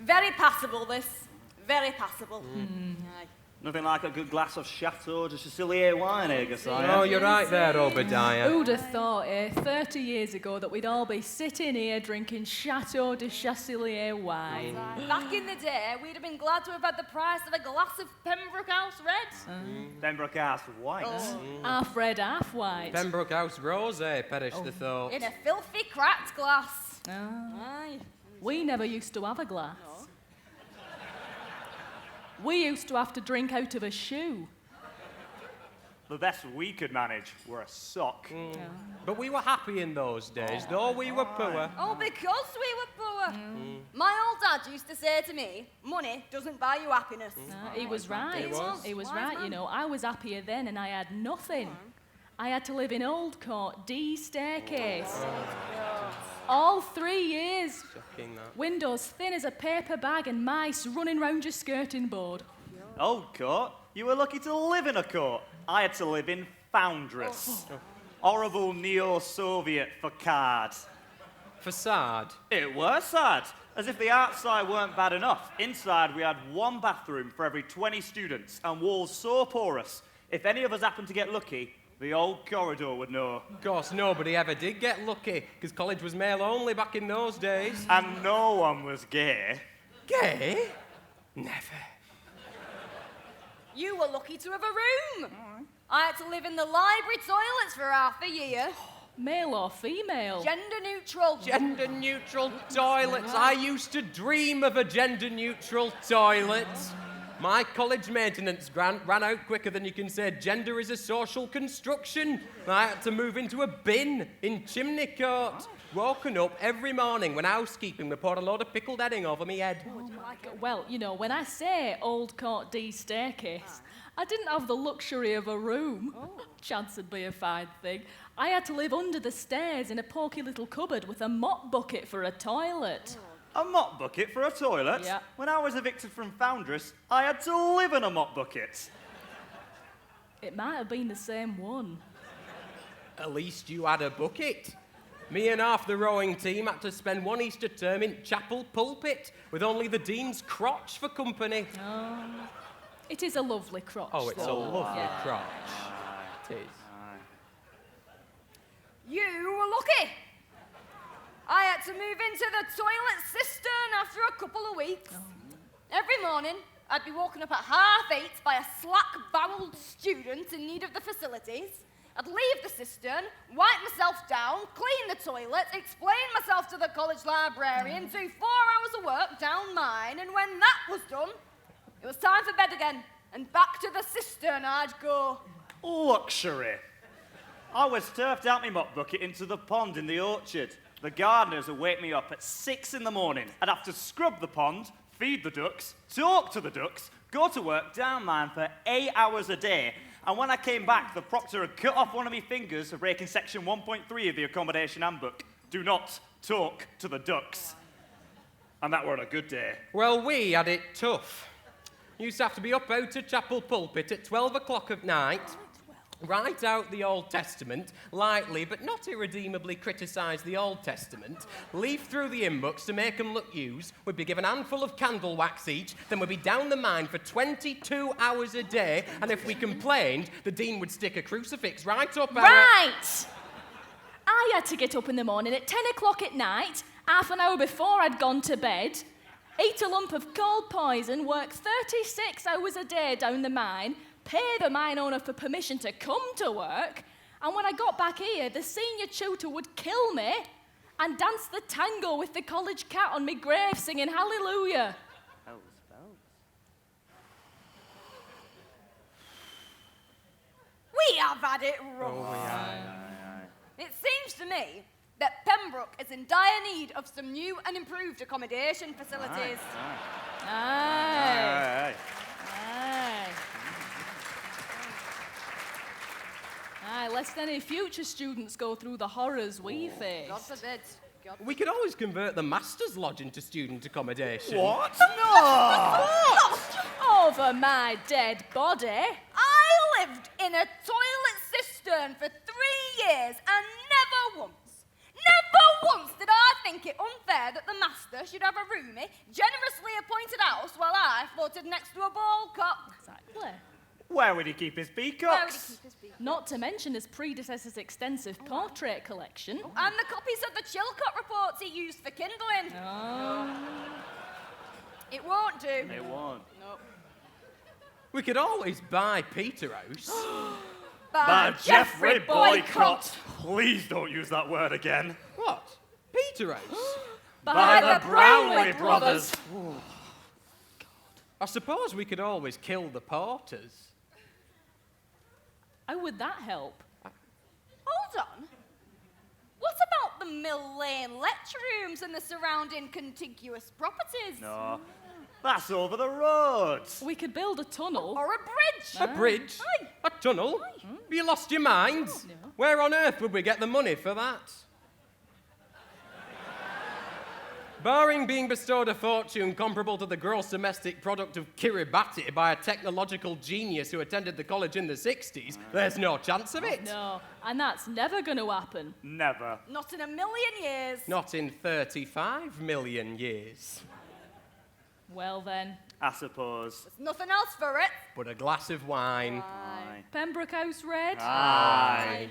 Very passable, this. Very passable. Aye. Nothing like a good glass of Chateau de Chasselier wine, eh, Josiah? Oh, you're right there, Obadiah. Who'd have thought, 30 years ago that we'd all be sitting here drinking Chateau de Chasselier wine? Back in the day, we'd have been glad to have had the price of a glass of Pembroke House Red. Pembroke House White. Half red, half white. Pembroke House Rosé, perish the thought. In a filthy, cracked glass. Oh. Aye. We never used to have a glass. We used to have to drink out of a shoe. The best we could manage were a sock. But we were happy in those days, though we were poor. Oh, because we were poor. My old dad used to say to me, money doesn't buy you happiness. He was right. He was. He was right, you know. I was happier then and I had nothing. I had to live in Old Court, D staircase. All 3 years. Shocking, that. Windows thin as a paper bag and mice running round your skirting board. Old court? You were lucky to live in a court. I had to live in Foundress. Horrible neo-Soviet facade. Facade. It was sad. As if the outside weren't bad enough. Inside, we had one bathroom for every 20 students and walls so porous, if any of us happened to get lucky, the old corridor would know. Of course, nobody ever did get lucky, because college was male only back in those days. And no one was gay. Gay? Never. You were lucky to have a room. I had to live in the library toilets for half a year. Male or female? Gender neutral. Gender-neutral toilets. I used to dream of a gender-neutral toilet. My college maintenance grant ran out quicker than you can say gender is a social construction. I had to move into a bin in Chimney Court. Woken up every morning when housekeeping would pour a load of pickled herring over me head. Well, you know, when I say Old Court D staircase, I didn't have the luxury of a room. Chance would be a fine thing. I had to live under the stairs in a poky little cupboard with a mop bucket for a toilet. A mop bucket for a toilet? Yeah. When I was evicted from Foundress, I had to live in a mop bucket. It might have been the same one. At least you had a bucket. Me and half the rowing team had to spend one Easter term in chapel pulpit with only the dean's crotch for company. It is a lovely crotch. Oh, it's a though. lovely Yeah. crotch. It is. You were lucky. I had to move into the toilet cistern after a couple of weeks. Every morning, I'd be woken up at 8:30 by a slack-boweled student in need of the facilities. I'd leave the cistern, wipe myself down, clean the toilet, explain myself to the college librarian, do 4 hours of work down mine, and when that was done, it was time for bed again, and back to the cistern I'd go. Luxury. I was turfed out my mop bucket into the pond in the orchard. The gardeners would wake me up at 6 in the morning. I'd have to scrub the pond, feed the ducks, talk to the ducks, go to work down mine for 8 hours a day. And when I came back, the proctor had cut off one of my fingers for breaking section 1.3 of the accommodation handbook. Do not talk to the ducks. And that were on a good day. Well, we had it tough. Used to have to be up out of chapel pulpit at 12 o'clock at night, write out the Old Testament, lightly but not irredeemably criticise the Old Testament, leaf through the hymn books to make them look used, we'd be given a handful of candle wax each, then we'd be down the mine for 22 hours a day, and if we complained, the dean would stick a crucifix right up our... Right! I had to get up in the morning at 10 o'clock at night, half an hour before I'd gone to bed, eat a lump of cold poison, work 36 hours a day down the mine, pay the mine owner for permission to come to work, and when I got back here, the senior tutor would kill me and dance the tango with the college cat on my grave singing hallelujah. We have had it rough. It seems to me that Pembroke is in dire need of some new and improved accommodation facilities. Aye. Aye. Aye, lest any future students go through the horrors we face. God forbid. We could always convert the master's lodge into student accommodation. What? No! Over my dead body. I lived in a toilet cistern for 3 years and never once did I think it unfair that the master should have a roomy, generously appointed house while I floated next to a ball cup. Exactly. Where would he keep his Where would he peacocks? keep his beak? Not to mention his predecessor's extensive portrait collection. And the copies of the Chilcot reports he used for kindling. Oh. It won't do. It won't. Nope. We could always buy Peterhouse. By Geoffrey Boycott! Please don't use that word again. What? Peterhouse? By the Brownlee brothers. I suppose we could always kill the porters. How would that help? Hold on. What about the Mill Lane lecture rooms and the surrounding contiguous properties? No, that's over the road. We could build a tunnel. Or a bridge? A bridge? Aye. A tunnel? Have you lost your mind? No. Where on earth would we get the money for that? Barring being bestowed a fortune comparable to the gross domestic product of Kiribati by a technological genius who attended the college in the 60s, there's no chance of it. No, and that's never going to happen. Never. Not in a million years. Not in 35 million years. Well then, I suppose. There's nothing else for it. But a glass of wine. Aye. Pembroke House Red. Aye.